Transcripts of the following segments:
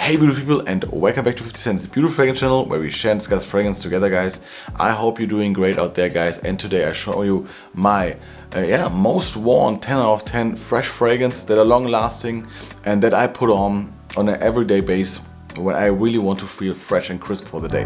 Hey beautiful people, and welcome back to 50 Cents, the beautiful fragrance channel where we share and discuss fragrance together, guys. I hope you're doing great out there, guys, and today I show you my most worn 10 out of 10 fresh fragrances that are long lasting and that I put on an everyday basis when I really want to feel fresh and crisp for the day.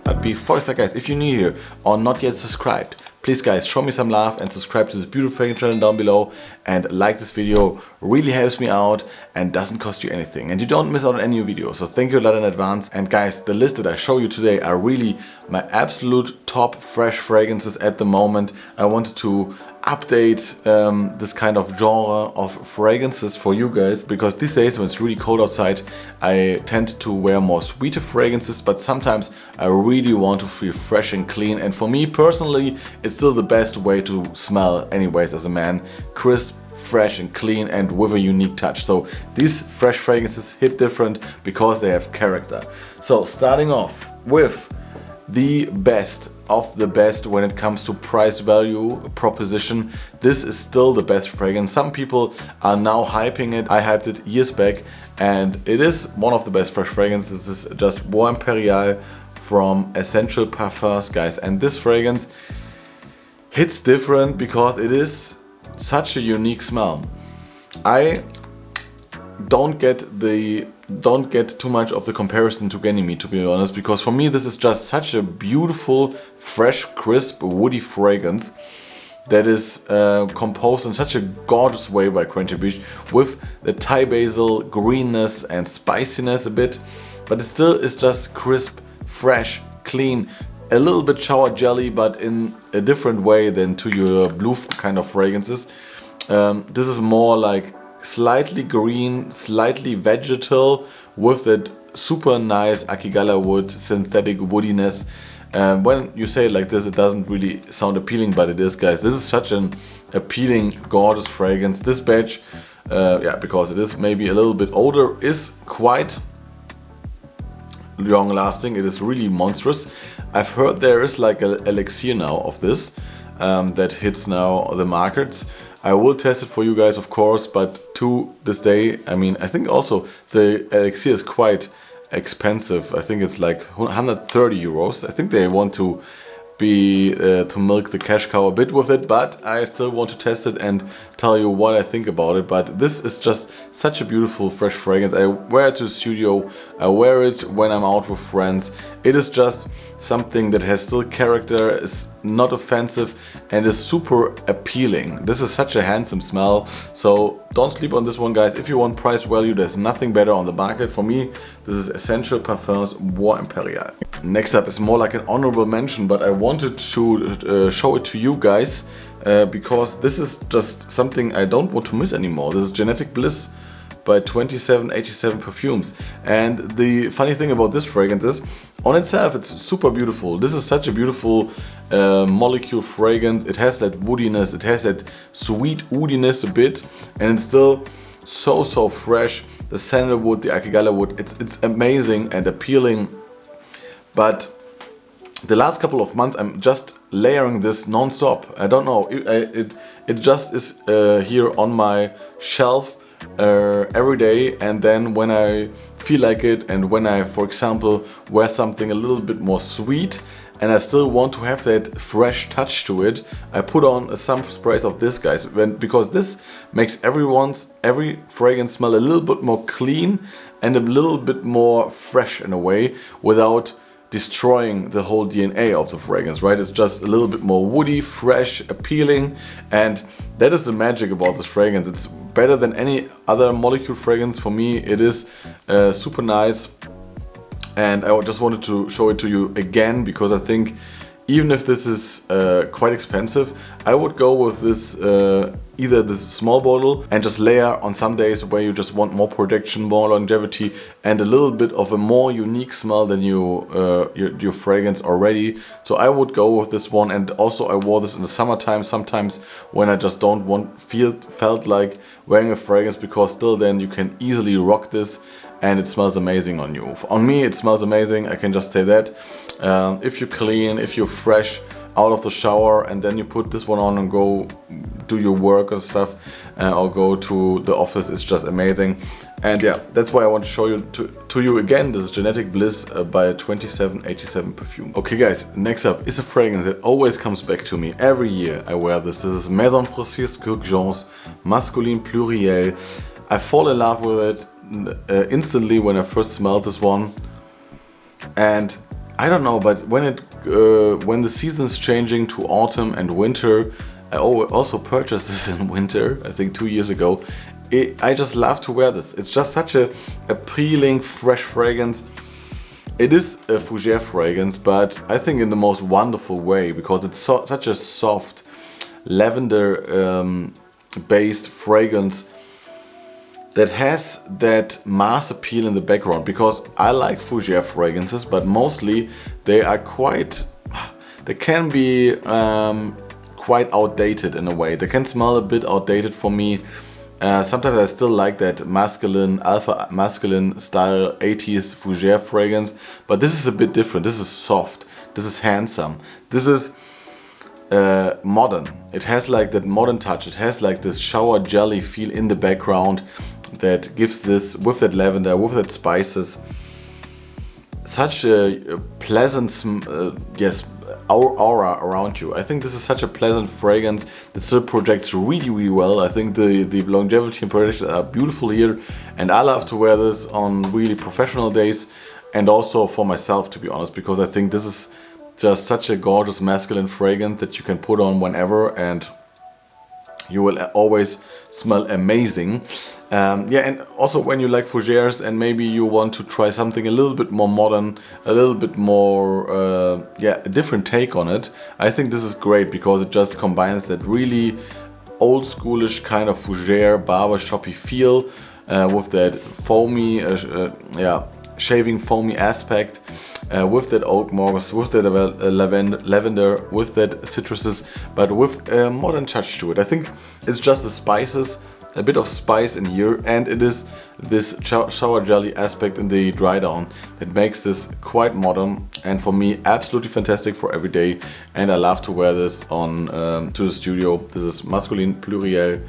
But before I start, guys, if you're new here or not yet subscribed, please guys, show me some love and subscribe to this beautiful fragrance channel down below and like this video. Really helps me out and doesn't cost you anything. And you don't miss out on any new videos. So thank you a lot in advance. And guys, the list that I show you today are really my absolute top fresh fragrances at the moment. I wanted to update this kind of genre of fragrances for you guys, because these days when it's really cold outside I tend to wear more sweeter fragrances, but sometimes I really want to feel fresh and clean, and for me personally it's still the best way to smell anyways as a man: crisp, fresh and clean, and with a unique touch. So these fresh fragrances hit different because they have character. So starting off with the best of the best when it comes to price value proposition, this is still the best fragrance. Some people are now hyping it. I hyped it years back and it is one of the best fresh fragrances. This is just Bois Imperial from Essential Parfums, guys, and this fragrance hits different because it is such a unique smell. I don't get too much of the comparison to Ganymede, to be honest, because for me this is just such a beautiful, fresh, crisp, woody fragrance that is composed in such a gorgeous way by Quentin with the Thai basil greenness and spiciness a bit, but it still is just crisp, fresh, clean, a little bit shower jelly, but in a different way than to your blue kind of fragrances. This is more like slightly green, slightly vegetal, with that super nice Akigala wood, synthetic woodiness. When you say it like this, it doesn't really sound appealing, but it is, guys. This is such an appealing, gorgeous fragrance. This batch, because it is maybe a little bit older, is quite long lasting. It is really monstrous. I've heard there is like an elixir now of this that hits now the markets. I will test it for you guys, of course, but to this day, I mean, I think also the elixir is quite expensive. I think it's like 130 euros. I think they want to milk the cash cow a bit with it, but I still want to test it and tell you what I think about it. But this is just such a beautiful fresh fragrance. I wear it to the studio, I wear it when I'm out with friends. It is just something that has still character, is not offensive, and is super appealing. This is such a handsome smell, so don't sleep on this one, guys. If you want price value, there's nothing better on the market. For me, this is Essential Parfums Bois Imperial. Next up is more like an honorable mention, but I wanted to show it to you guys because this is just something I don't want to miss anymore. This is Genetic Bliss by 2787 Perfumes. And the funny thing about this fragrance is, on itself, it's super beautiful. This is such a beautiful molecule fragrance. It has that woodiness, it has that sweet woodiness a bit, and it's still so fresh. The sandalwood, the Akigala wood, it's amazing and appealing. But the last couple of months, I'm just layering this non-stop. I don't know, it just is here on my shelf every day, and then when I feel like it, and when I, for example, wear something a little bit more sweet and I still want to have that fresh touch to it, I put on some sprays of this, guys, because this makes every fragrance smell a little bit more clean and a little bit more fresh in a way, without destroying the whole DNA of the fragrance, right? It's just a little bit more woody, fresh, appealing, and that is the magic about this fragrance. It's better than any other molecule fragrance. For me, it is super nice, and I just wanted to show it to you again, because I think even if this is quite expensive, I would go with this either this small bottle and just layer on some days where you just want more protection, more longevity, and a little bit of a more unique smell than your fragrance already. So I would go with this one. And also I wore this in the summertime sometimes when I just don't felt like wearing a fragrance, because still then you can easily rock this and it smells amazing on you. On me, it smells amazing, I can just say that. If you're clean, if you're fresh out of the shower, and then you put this one on and go do your work and stuff, or go to the office, it's just amazing. And yeah, that's why I want to show you to you again. This is Genetic Bliss by 2787 perfume. Okay guys, next up is a fragrance that always comes back to me. Every year I wear this. This is Maison Francis Kurkdjian's Masculin Pluriel. I fall in love with it instantly when I first smelled this one. And I don't know, but when the season's changing to autumn and winter, I also purchased this in winter, I think 2 years ago. I just love to wear this. It's just such a appealing, fresh fragrance. It is a fougere fragrance, but I think in the most wonderful way, because it's such a soft lavender based fragrance that has that mass appeal in the background. Because I like fougere fragrances, but mostly they can be quite outdated in a way. They can smell a bit outdated for me. Sometimes I still like that masculine, alpha masculine style 80s fougere fragrance, but this is a bit different. This is soft, this is handsome, this is modern. It has like that modern touch. It has like this shower jelly feel in the background that gives this, with that lavender, with that spices, such a pleasant aura around you. I think this is such a pleasant fragrance that still projects really, really well. I think the longevity and projection are beautiful here, and I love to wear this on really professional days, and also for myself, to be honest, because I think this is just such a gorgeous masculine fragrance that you can put on whenever and you will always smell amazing. Yeah, and also when you like fougeres and maybe you want to try something a little bit more modern, a little bit more, yeah, a different take on it, I think this is great because it just combines that really old schoolish kind of fougere barbershoppy feel with that foamy, yeah, shaving foamy aspect. With that oak moss, with that lavender, with that citruses, but with a modern touch to it. I think it's just the spices, a bit of spice in here, and it is this shower jelly aspect in the dry down that makes this quite modern, and for me absolutely fantastic for every day. And I love to wear this on to the studio. This is Masculin Pluriel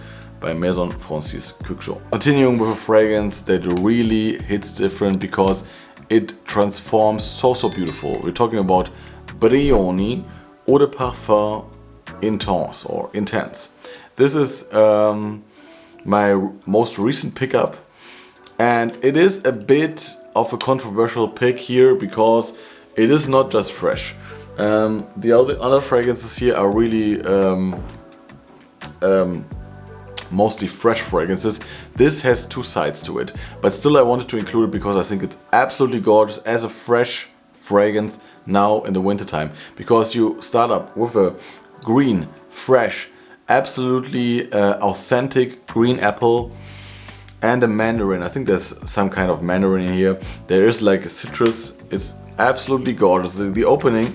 by Maison Francis Kurkdjian. Continuing with a fragrance that really hits different because it transforms so beautiful. We're talking about Brioni Eau de Parfum Intense or Intense. This is my most recent pickup, and it is a bit of a controversial pick here because it is not just fresh. The other fragrances here are really mostly fresh fragrances. This has two sides to it, but still I wanted to include it because I think it's absolutely gorgeous as a fresh fragrance now in the winter time, because you start up with a green, fresh, absolutely authentic green apple and a mandarin. I think there's some kind of mandarin in here. There is like a citrus. It's absolutely gorgeous. In the opening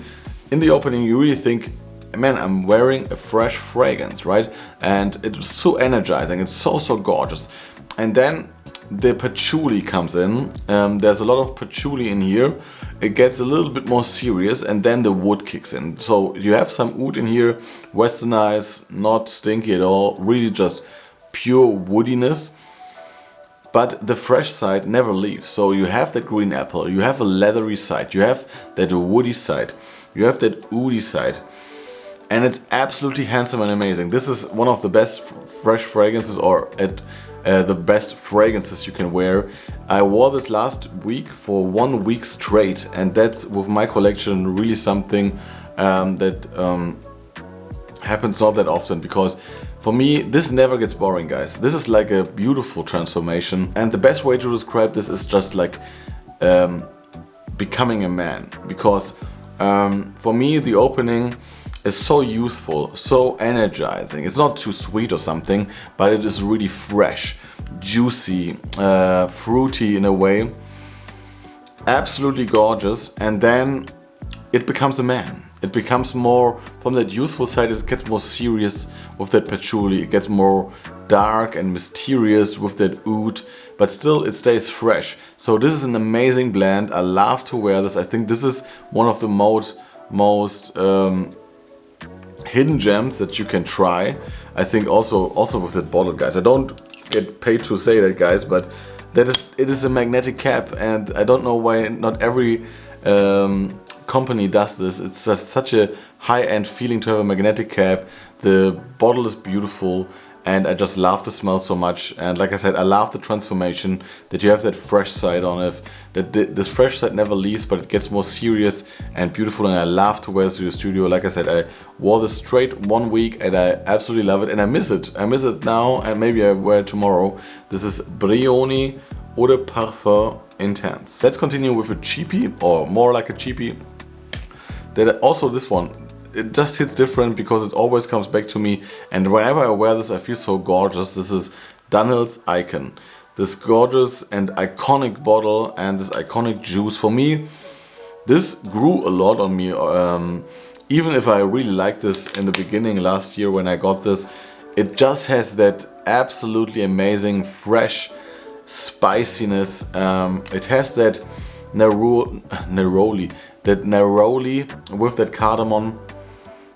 you really think, man, I'm wearing a fresh fragrance, right? And it's so energizing, it's so gorgeous. And then the patchouli comes in. There's a lot of patchouli in here. It gets a little bit more serious, and then the wood kicks in. So you have some oud in here, westernized, not stinky at all, really just pure woodiness. But the fresh side never leaves. So you have that green apple, you have a leathery side, you have that woody side, you have that oudy side. And it's absolutely handsome and amazing. This is one of the best fresh fragrances, or the best fragrances you can wear. I wore this last week for 1 week straight, and that's, with my collection, really something that happens not that often, because for me this never gets boring, guys. This is like a beautiful transformation, and the best way to describe this is just like becoming a man, because for me the opening is so youthful, so energizing. It's not too sweet or something, but it is really fresh, juicy, fruity in a way. Absolutely gorgeous. And then it becomes a man. It becomes more, from that youthful side, it gets more serious with that patchouli. It gets more dark and mysterious with that oud, but still it stays fresh. So this is an amazing blend. I love to wear this. I think this is one of the most hidden gems that you can try. I think also with that bottle, guys. I don't get paid to say that, guys, but it is a magnetic cap, and I don't know why not every company does this. It's just such a high-end feeling to have a magnetic cap. The bottle is beautiful, and I just love the smell so much. And like I said, I love the transformation, that you have that fresh side on it, that this fresh side never leaves, but it gets more serious and beautiful, and I love to wear it to the studio. Like I said, I wore this straight 1 week and I absolutely love it, and I miss it. I miss it now, and maybe I wear it tomorrow. This is Brioni EDP Intense. Let's continue with a cheapie, or more like a cheapie. That also, this one, it just hits different because it always comes back to me, and whenever I wear this I feel so gorgeous. This is Dunhill's Icon. This gorgeous and iconic bottle and this iconic juice. For me, this grew a lot on me. Even if I really liked this in the beginning last year when I got this, it just has that absolutely amazing fresh spiciness. It has that neroli with that cardamom.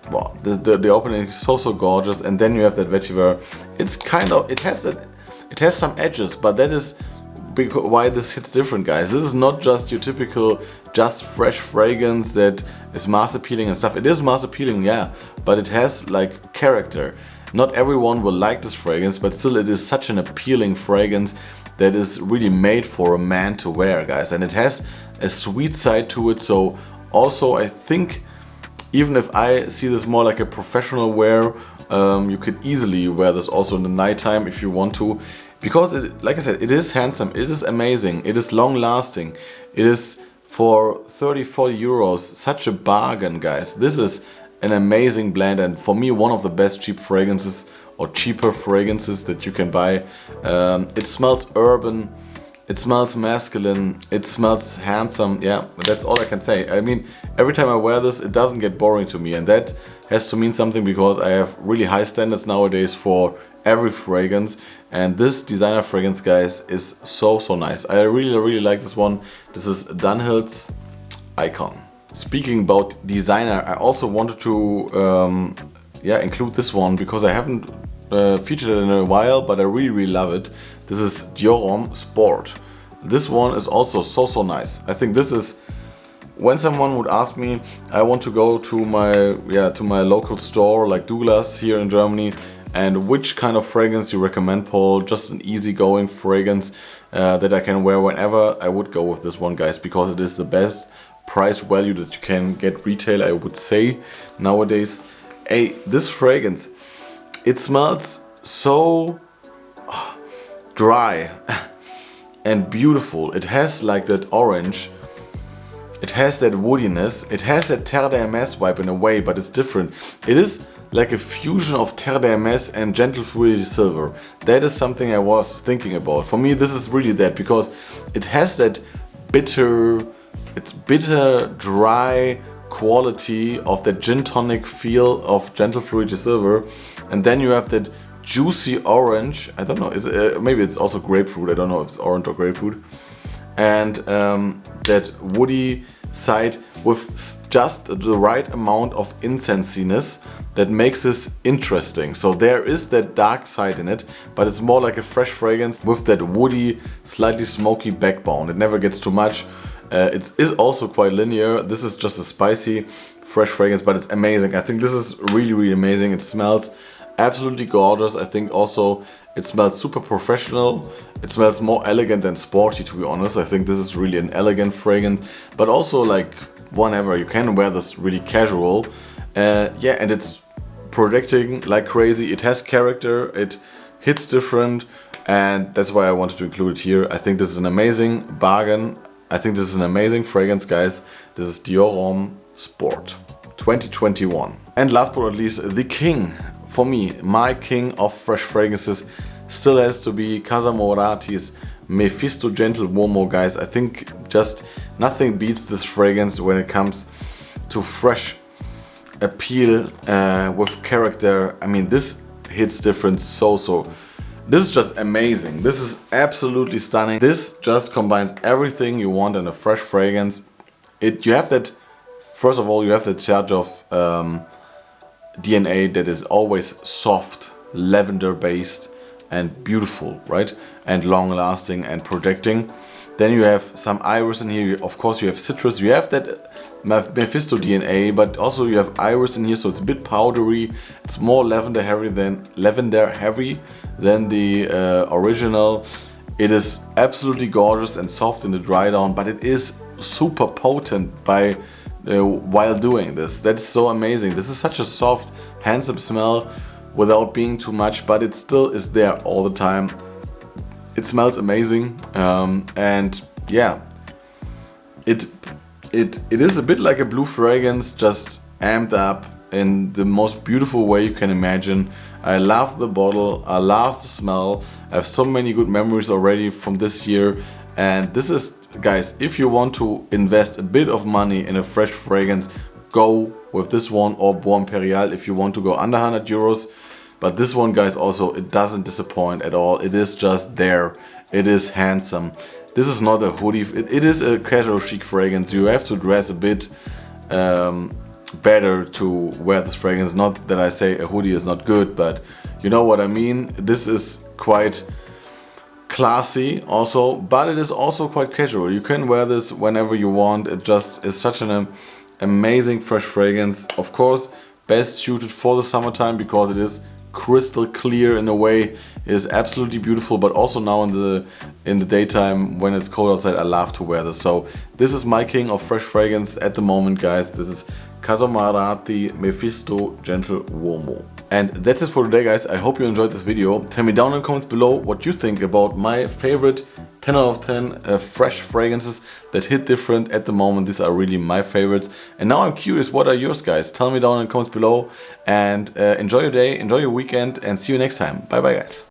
Wow, the opening is so gorgeous, and then you have that vetiver. It's kind of, it has some edges, but that is why this hits different, guys. This is not just your typical just fresh fragrance that is mass appealing and stuff. It is mass appealing, yeah, but it has like character. Not everyone will like this fragrance, but still it is such an appealing fragrance that is really made for a man to wear, guys. And it has a sweet side to it. So also, I think, even if I see this more like a professional wear, you could easily wear this also in the nighttime if you want to, because it, like I said, it is handsome, it is amazing, it is long lasting. It is for 30-40 euros, such a bargain, guys. This is an amazing blend, and for me one of the best cheap fragrances, or cheaper fragrances that you can buy. It smells urban, it smells masculine, it smells handsome. Yeah, that's all I can say. I mean, every time I wear this, it doesn't get boring to me, and that has to mean something, because I have really high standards nowadays for every fragrance, and this designer fragrance, guys, is so nice. I really like this one. This is Dunhill's Icon. Speaking about designer, I also wanted to include this one, because I haven't featured it in a while, but I really love it. This is Dior Sport. This one is also so nice. I think this is, when someone would ask me, I want to go to my local store like Douglas here in Germany, and which kind of fragrance you recommend, Paul? Just an easygoing fragrance that I can wear whenever. I would go with this one, guys, because it is the best price value that you can get retail, I would say, nowadays. Hey, this fragrance, it smells so dry and beautiful. It has like that orange, it has that woodiness, it has that Terre d'Hermès vibe in a way, but it's different. It is like a fusion of Terre d'Hermès and Gentle Fruity Silver. That is something I was thinking about. For me, this is really that, because it has that bitter, dry quality of the gin tonic feel of Gentle Fruity Silver, and then you have that juicy orange. I don't know, maybe it's also grapefruit. I don't know if it's orange or grapefruit, and that woody side with just the right amount of incensiness that makes this interesting. So there is that dark side in it, but it's more like a fresh fragrance with that woody, slightly smoky backbone. It never gets too much. It is also quite linear. This is just a spicy, fresh fragrance, but it's amazing. I think this is really amazing. It smells absolutely gorgeous. I think also it smells super professional. It smells more elegant than sporty, to be honest. I think this is really an elegant fragrance, but also like whenever you can wear this really casual. Yeah, and it's projecting like crazy. It has character, it hits different, and that's why I wanted to include it here. I think this is an amazing bargain. I think this is an amazing fragrance, guys. This is Dior Homme Sport 2021. And last but not least, the king. For me, my king of fresh fragrances still has to be Casamorati's Mefisto Gentle Uomo, guys. I think just nothing beats this fragrance when it comes to fresh appeal with character. I mean, this hits different so. This is just amazing. This is absolutely stunning. This just combines everything you want in a fresh fragrance. You have that, first of all, you have that charge of DNA that is always soft, lavender based, and beautiful, right? And long lasting and protecting. Then you have some iris in here. Of course you have citrus. You have that Mefisto DNA, but also you have iris in here, so it's a bit powdery. It's more lavender heavy than the original. It is absolutely gorgeous and soft in the dry down, but it is super potent while doing this. That's so amazing. This is such a soft, handsome smell without being too much, but it still is there all the time. It smells amazing, and yeah, it is a bit like a blue fragrance, just amped up in the most beautiful way you can imagine. I love the bottle, I love the smell. I have so many good memories already from this year, and this is, guys, if you want to invest a bit of money in a fresh fragrance, go with this one, or Bois Imperial if you want to go under 100 euros. But this one, guys, also, it doesn't disappoint at all. It is just there. It is handsome. This is not a hoodie. It is a casual chic fragrance. You have to dress a bit better to wear this fragrance. Not that I say a hoodie is not good, but you know what I mean. This is quite classy also, but it is also quite casual. You can wear this whenever you want. It just is such an amazing fresh fragrance. Of course, best suited for the summertime because it is crystal clear in a way. It is absolutely beautiful, but also now in the daytime when it's cold outside, I love to wear this. So this is my king of fresh fragrance at the moment, guys. This is Casamorati Mefisto Gentle Uomo. And that's it for today, guys. I hope you enjoyed this video. Tell me down in the comments below what you think about my favorite 10 out of 10 fresh fragrances that hit different at the moment. These are really my favorites. And now I'm curious, what are yours, guys? Tell me down in the comments below, and enjoy your day, enjoy your weekend, and see you next time. Bye bye, guys.